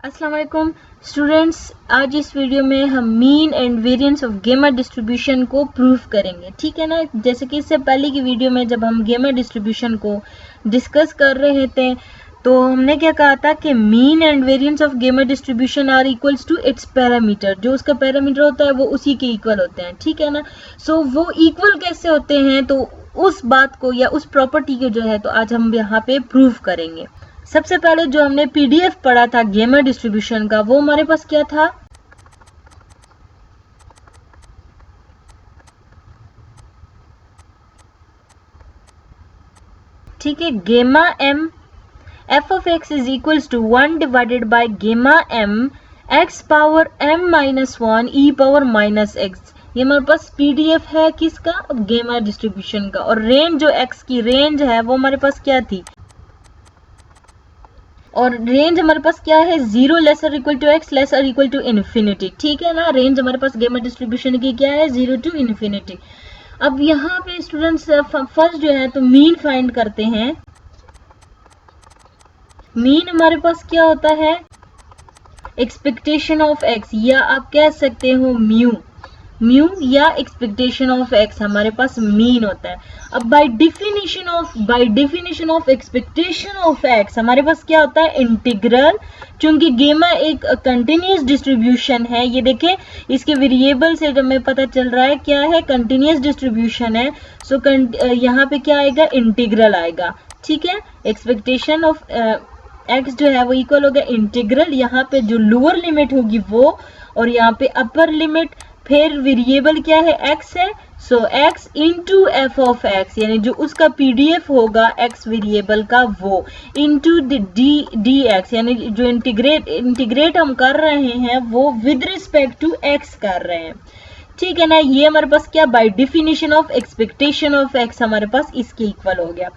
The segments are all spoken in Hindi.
अस्सलाम वालेकुम स्टूडेंट्स, आज इस वीडियो में हम mean and variance of gamma distribution को प्रूव करेंगे। ठीक है ना। जैसे कि इससे पहले की वीडियो में जब हम गेमा डिस्ट्रीब्यूशन को डिस्कस कर रहे थे तो हमने क्या कहा था कि mean and variance of gamma distribution are equals to its parameter. जो उसका पैरामीटर होता है वो उसी के इक्वल होते हैं। ठीक है ना। सो वो इक्वल कैसे होते हैं, तो उस बात को या उस प्रॉपर्टी को जो है तो आज हम यहाँ पे प्रूव करेंगे। सबसे पहले जो हमने पीडीएफ पढ़ा था गेमा डिस्ट्रीब्यूशन का, वो हमारे पास क्या था, ठीक है, gamma M F of X is equals to 1 divided by gamma M X power M minus 1 E power minus X. ये हमारे पास पीडीएफ है किसका, गेमा डिस्ट्रीब्यूशन का। और रेंज जो एक्स की रेंज है वो हमारे पास क्या थी, और रेंज हमारे पास क्या है, 0 lesser equal to x lesser equal to infinity. ठीक है ना। रेंज हमारे पास गेमा डिस्ट्रीब्यूशन की क्या है, 0 टू इन्फिनिटी। अब यहाँ पे स्टूडेंट्स फर्स्ट जो है तो मीन फाइंड करते हैं। मीन हमारे पास क्या होता है, एक्सपेक्टेशन ऑफ एक्स, या आप कह सकते हो म्यू। म्यू या एक्सपेक्टेशन ऑफ एक्स हमारे पास मीन होता है। अब by definition of expectation of x हमारे पास क्या होता है, इंटीग्रल। चूंकि गेमा एक कंटिन्यूअस डिस्ट्रीब्यूशन है, ये देखें इसके वेरिएबल से जो हमें पता चल रहा है क्या है, कंटिन्यूअस डिस्ट्रीब्यूशन है। सो यहाँ पे क्या आएगा, इंटीग्रल आएगा। ठीक है। एक्सपेक्टेशन ऑफ एक्स जो है वो इक्वल होगा इंटीग्रल, यहाँ पे जो लोअर लिमिट होगी वो, और यहाँ पे अपर लिमिट, फिर वेरिएबल क्या है, एक्स है। So X into F of X, यानी जो उसका पीडीएफ होगा एक्स वेरिएबल का वो, इंटू डी एक्स, यानी जो इंटीग्रेट हम कर रहे हैं वो विद रिस्पेक्ट टू एक्स कर रहे हैं। ठीक है ना। ये हमारे पास क्या, by definition of expectation of x हमारे पास इसके इक्वल हो गया।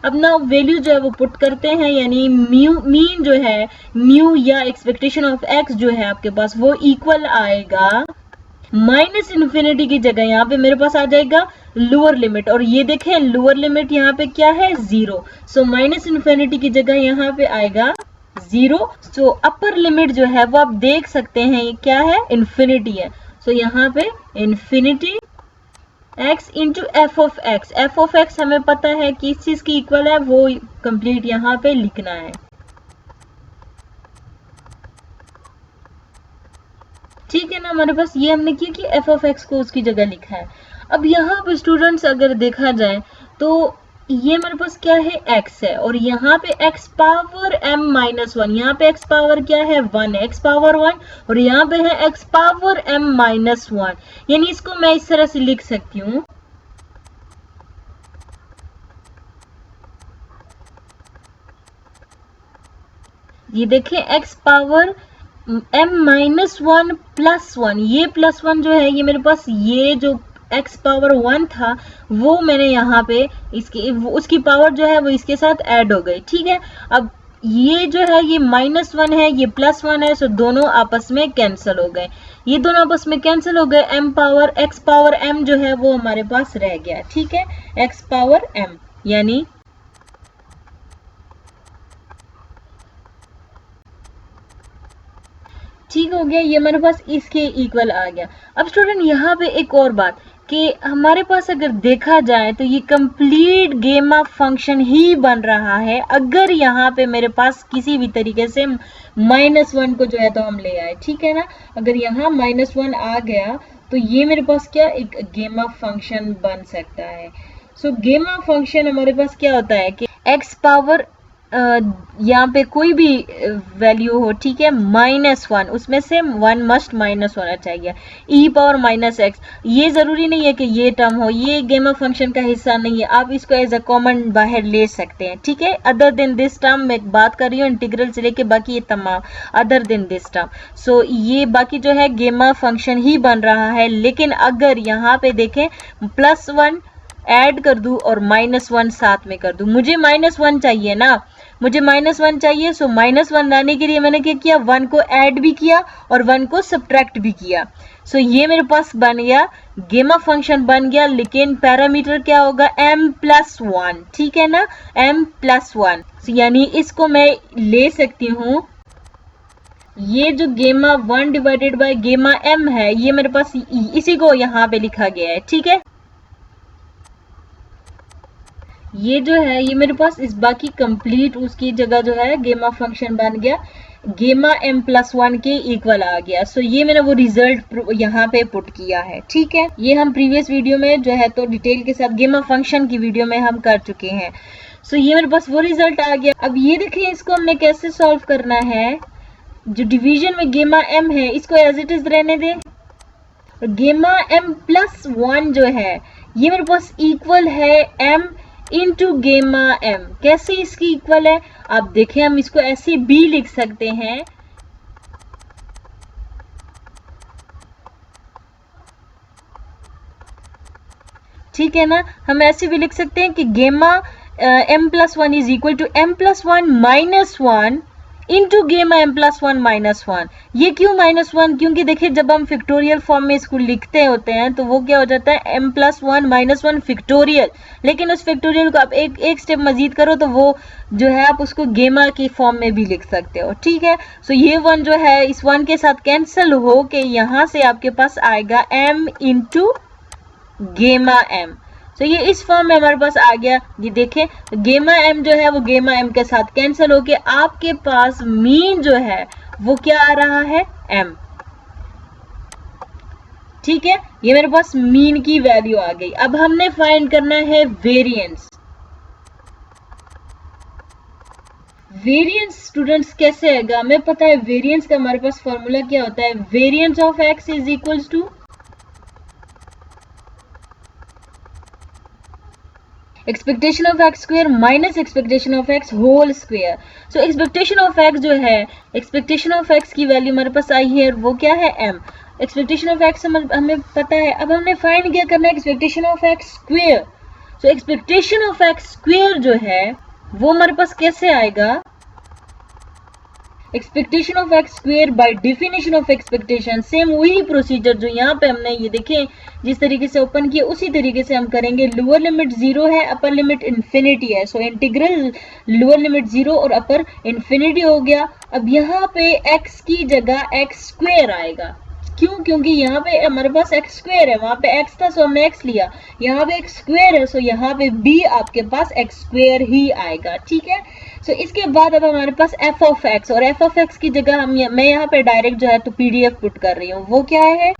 अब ना वैल्यू जो है वो पुट करते हैं, यानी मीन जो है, म्यू या एक्सपेक्टेशन ऑफ एक्स जो है आपके पास वो इक्वल आएगा माइनस इन्फिनिटी की जगह यहाँ पे मेरे पास आ जाएगा लोअर लिमिट। और ये देखें लोअर लिमिट यहाँ पे क्या है, 0। सो माइनस इन्फिनिटी की जगह यहाँ पे आएगा 0। सो अपर लिमिट जो है वो आप देख सकते हैं ये क्या है, इन्फिनिटी है। सो यहाँ पे infinity x into F of x. F of x हमें पता है कि इस चीज की इक्वल है, वो कंप्लीट यहाँ पे लिखना है। ठीक है ना। हमारे पास ये हमने किया कि एफ ऑफ एक्स को उसकी जगह लिखा है। अब यहाँ पे स्टूडेंट्स अगर देखा जाए तो ये हमारे पास क्या है, x है, और यहाँ पे x पावर m माइनस 1, यहाँ पे x पावर क्या है, 1, x पावर 1, और यहाँ पे है x पावर m माइनस 1। यानी इसको मैं इस तरह से लिख सकती हूँ, ये देखें x power m minus 1 plus 1, ये प्लस 1 जो है ये मेरे पास, ये जो x पावर 1 था वो मैंने यहाँ पे उसकी पावर जो है वो इसके साथ ऐड हो गई। ठीक है। अब ये जो है ये माइनस 1 है, ये प्लस 1 है, सो दोनों आपस में कैंसिल हो गए। ये दोनों आपस में कैंसिल हो गए। x पावर m जो है वो हमारे पास रह गया। ठीक है। x पावर m यानी ठीक हो गया, ये हमारे पास इसके इक्वल आ गया। अब स्टूडेंट यहाँ पे एक और बात कि हमारे पास अगर देखा जाए तो ये कंप्लीट गेमा फंक्शन ही बन रहा है अगर यहाँ पे मेरे पास किसी भी तरीके से -1 को जो है तो हम ले आए। ठीक है ना। अगर यहाँ -1 आ गया तो ये मेरे पास क्या, एक गेमा फंक्शन बन सकता है। सो गेमा फंक्शन हमारे पास क्या होता है कि एक्स पावर यहाँ पे कोई भी वैल्यू हो, ठीक है, -1, उसमें से 1 मस्ट माइनस होना चाहिए, ई पावर माइनस एक्स। ये जरूरी नहीं है कि ये टर्म हो, ये गेमा फंक्शन का हिस्सा नहीं है, आप इसको एज अ कॉमन बाहर ले सकते हैं। ठीक है। अदर देन दिस टर्म मैं बात कर रही हूँ इंटीग्रल से लेके बाकी ये तमाम अदर देन दिस टर्म। सो ये बाकी जो है गेमा फंक्शन ही बन रहा है। लेकिन अगर यहाँ पे देखें +1 ऐड कर दूं और -1 साथ में कर दूं, मुझे -1 चाहिए ना, मुझे -1 चाहिए। सो -1 लाने के लिए मैंने क्या किया, 1 को ऐड भी किया और 1 को सब्ट्रैक्ट भी किया। सो ये मेरे पास बन गया, गेमा फंक्शन बन गया, लेकिन पैरामीटर क्या होगा, m+1। ठीक है ना, m+1। यानी इसको मैं ले सकती हूँ ये जो गेमा 1 डिवाइडेड बाय गेमा m है, ये मेरे पास इसी को यहाँ पे लिखा गया है, ठीक है। ये जो है ये मेरे पास इस बाकी कंप्लीट उसकी जगह जो है गेमा फंक्शन बन गया, गेमा m+1 के इक्वल आ गया। सो ये मैंने वो रिजल्ट यहाँ पे पुट किया है, ठीक है। ये हम प्रीवियस वीडियो में जो है तो डिटेल के साथ गेमा फंक्शन की वीडियो में हम कर चुके हैं। सो ये मेरे पास वो रिजल्ट आ गया। अब ये देखिए इसको हमने कैसे सॉल्व करना है। जो डिवीजन में गेमा m है इसको एज इट इज रहने दें, और गेमा m+1 जो है ये मेरे पास इक्वल है m इंटू गेमा m। कैसे इसकी इक्वल है आप देखें, हम इसको ऐसे भी लिख सकते हैं, ठीक है ना। हम ऐसे भी लिख सकते हैं कि gamma m+1 is equal to m+1 minus 1 into gamma m+1 minus 1। ये क्यों -1? क्योंकि देखिए जब हम फिक्टोरियल फॉर्म में इसको लिखते होते हैं तो वो क्या हो जाता है m+1 माइनस 1 फिक्टोरियल, लेकिन उस फिक्टोरियल को आप एक स्टेप मजीद करो तो वो जो है आप उसको गेमा की फॉर्म में भी लिख सकते हो, ठीक है। सो ये 1 जो है इस 1 के साथ कैंसिल हो के यहाँ से आपके पास आएगा m इंटू गेमा m। तो ये इस फॉर्म में हमारे पास आ गया। ये देखें गेमा m जो है वो गेमा m के साथ कैंसिल होके आपके पास मीन जो है वो क्या आ रहा है m, ठीक है। ये मेरे पास मीन की वैल्यू आ गई। अब हमने फाइंड करना है वेरिएंस। वेरिएंस स्टूडेंट्स कैसे आएगा हमें पता है। वेरिएंस का हमारे पास फॉर्मूला क्या होता है, variance of x is equals to expectation of x square minus expectation of x whole square. So expectation of x जो है, एक्सपेक्टेशन ऑफ एक्स की वैल्यू हमारे पास आई है वो क्या है m। एक्सपेक्टेशन ऑफ एक्स हमें पता है। अब हमने फाइंड क्या करना है, expectation of x square. So expectation of x square जो है वो हमारे पास कैसे आएगा, expectation of x square by definition of expectation. Same वही प्रोसीजर जो यहाँ पे हमने ये देखें जिस तरीके से ओपन किया उसी तरीके से हम करेंगे। लोअर लिमिट 0 है, अपर लिमिट इन्फिनिटी है। सो इंटीग्रल लोअर लिमिट 0 और अपर इन्फिनिटी हो गया। अब यहाँ पे x की जगह x स्क्वायर आएगा। क्यों? क्योंकि यहाँ पे हमारे पास एक्स स्क्वायर है, वहां पे x था सो हमने x लिया, यहाँ पे x स्क्वायर है सो यहाँ पे भी आपके पास x स्क्वायर ही आएगा, ठीक है। सो इसके बाद अब हमारे पास f ऑफ x, और f ऑफ x की जगह मैं यहाँ पे डायरेक्ट जो है तो PDF पुट कर रही हूँ। वो क्या है,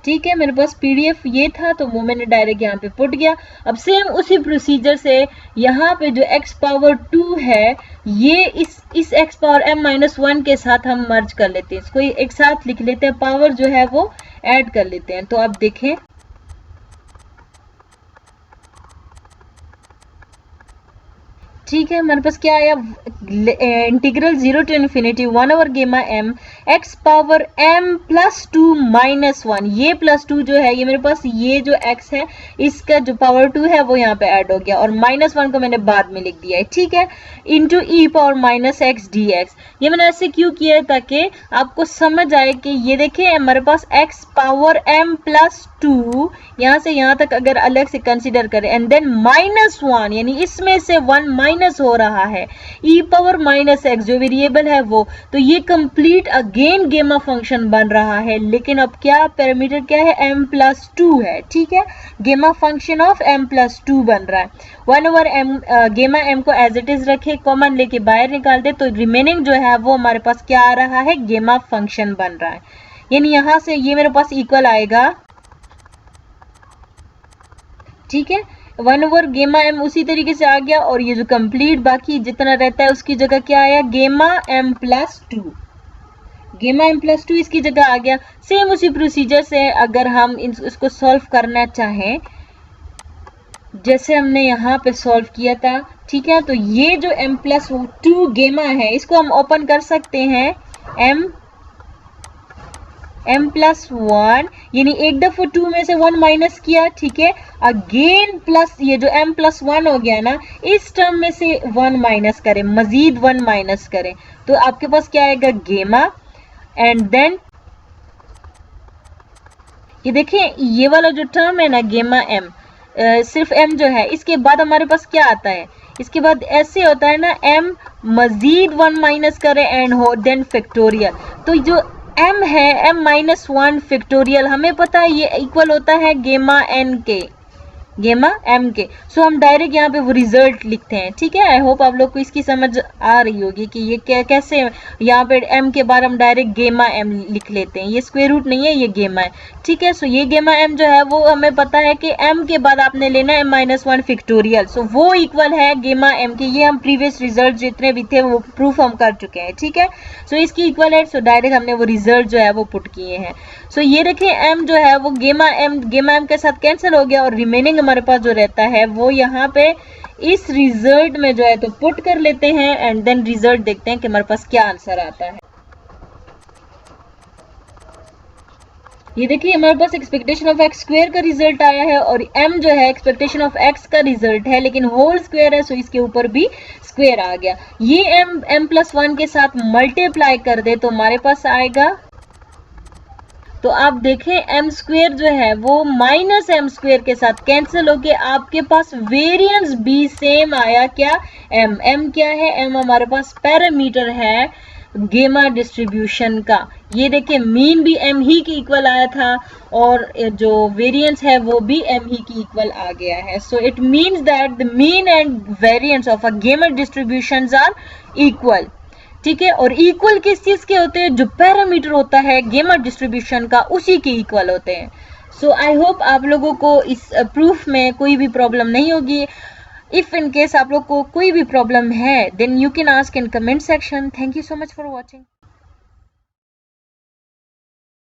ठीक है, मेरे पास PDF ये था तो वो मैंने डायरेक्ट यहाँ पे पुट किया। अब सेम उसी प्रोसीजर से यहाँ पे जो x पावर 2 है ये इस x पावर m-1 के साथ हम मर्ज कर लेते हैं, इसको एक साथ लिख लेते हैं, पावर जो है वो ऐड कर लेते हैं। तो अब देखें ठीक है, हमारे पास क्या आया, इंटीग्रल 0 टू इन्फिनिटी 1 ओवर गेमा m x पावर m+2 -1। ये +2 जो है ये मेरे पास ये जो x है इसका जो पावर 2 है वो यहाँ पे ऐड हो गया, और -1 को मैंने बाद में लिख दिया है, ठीक है, into e power -x dx। ये मैंने ऐसे क्यों किया है ताकि आपको समझ आए कि ये देखिए हमारे पास x पावर m+2 यहाँ से यहाँ तक अगर अलग से कंसिडर करें एंड देन -1 यानी इसमें से 1 माइनस हो रहा है, e पावर -x जो वेरिएबल है वो, तो ये कंप्लीट अगेन गेमा फंक्शन बन रहा है। लेकिन अब क्या पैरामीटर क्या है, m+2 है, ठीक है, गेमा फंक्शन ऑफ m+2 बन रहा है। 1 ओवर m गेमा m को एज इट इज रखे, कॉमन लेके बाहर निकाल दे तो रिमेनिंग जो है वो हमारे पास क्या आ रहा है, गेमा फंक्शन बन रहा है। यानी यहां से ये मेरे पास इक्वल आएगा, ठीक है, 1 ओवर गेमा m उसी तरीके से आ गया, और ये जो कंप्लीट बाकी जितना रहता है उसकी जगह क्या आया, गेमा m+2, गेमा m+2 इसकी जगह आ गया। सेम उसी प्रोसीजर से अगर हम इसको सॉल्व करना चाहें जैसे हमने यहाँ पे सॉल्व किया था, ठीक है, तो ये जो m+2 गेमा है इसको हम ओपन कर सकते हैं, m+1 यानी एक दफा 2 में से 1 माइनस किया, ठीक है, अगेन प्लस ये जो m+1 हो गया ना इस टर्म में से 1 माइनस करें, मजीद 1 माइनस करें तो आपके पास क्या आएगा, गेमा, एंड देन ये देखें ये वाला जो टर्म है ना गेमा m, सिर्फ m जो है, इसके बाद हमारे पास क्या आता है, इसके बाद ऐसे होता है ना, m मजीद 1 माइनस करें एंड हो देन फैक्टोरियल। तो जो m है m-1 फैक्टोरियल, हमें पता है ये इक्वल होता है गेमा n के, गेमा m के। सो हम डायरेक्ट यहाँ पे वो रिजल्ट लिखते हैं। ठीक है, आई होप आप लोग को इसकी समझ आ रही होगी कि ये कैसे यहाँ पे m के बाद हम डायरेक्ट गेमा m लिख लेते हैं। ये स्क्वायर रूट नहीं है, ये गेमा है। ठीक है, सो ये गेमा m जो है वो हमें पता है कि m के बाद आपने लेना है m-1 फैक्टोरियल, सो वो इक्वल है गेमा m के। ये हम प्रीवियस रिजल्ट जितने भी थे वो प्रूफ हम कर चुके हैं। ठीक है, सो इसकी इक्वल है, सो डायरेक्ट हमने वो रिजल्ट जो है वो पुट किए हैं। सो ये देखिए m जो है वो गेमा m के साथ कैंसिल हो गया और रिमेनिंग हमारे पास जो रहता है वो यहाँ पे इस रिजल्ट में जो है तो पुट कर लेते हैं एंड देन रिजल्ट देखते हैं कि हमारे पास क्या आंसर आता है। ये देखिए हमारे पास एक्सपेक्टेशन ऑफ एक्स स्क्वायर का रिजल्ट आया है और m जो है एक्सपेक्टेशन ऑफ x का रिजल्ट है, लेकिन होल स्क्वायर है, सो इसके ऊपर भी स्क्वायर आ गया। ये m+1 के साथ मल्टीप्लाई कर दे तो हमारे पास आएगा, तो आप देखें m स्क्वायर जो है वो माइनस m स्क्वायर के साथ कैंसिल होके आपके पास वेरिएंस भी सेम आया। क्या m क्या है, m हमारे पास पैरामीटर है गेमा डिस्ट्रीब्यूशन का। ये देखिए मीन भी m ही की इक्वल आया था और जो वेरिएंस है वो भी m ही की इक्वल आ गया है। So it means that the mean and variance of a गेमा डिस्ट्रीब्यूशंस आर इक्वल। ठीक है, और इक्वल किस चीज के होते हैं, जो पैरामीटर होता है गेमा डिस्ट्रीब्यूशन का उसी के इक्वल होते हैं। सो आई होप आप लोगों को इस प्रूफ में कोई भी प्रॉब्लम नहीं होगी। इफ इन केस आप लोग को कोई भी प्रॉब्लम है then you can ask in comment section. Thank you so much for watching.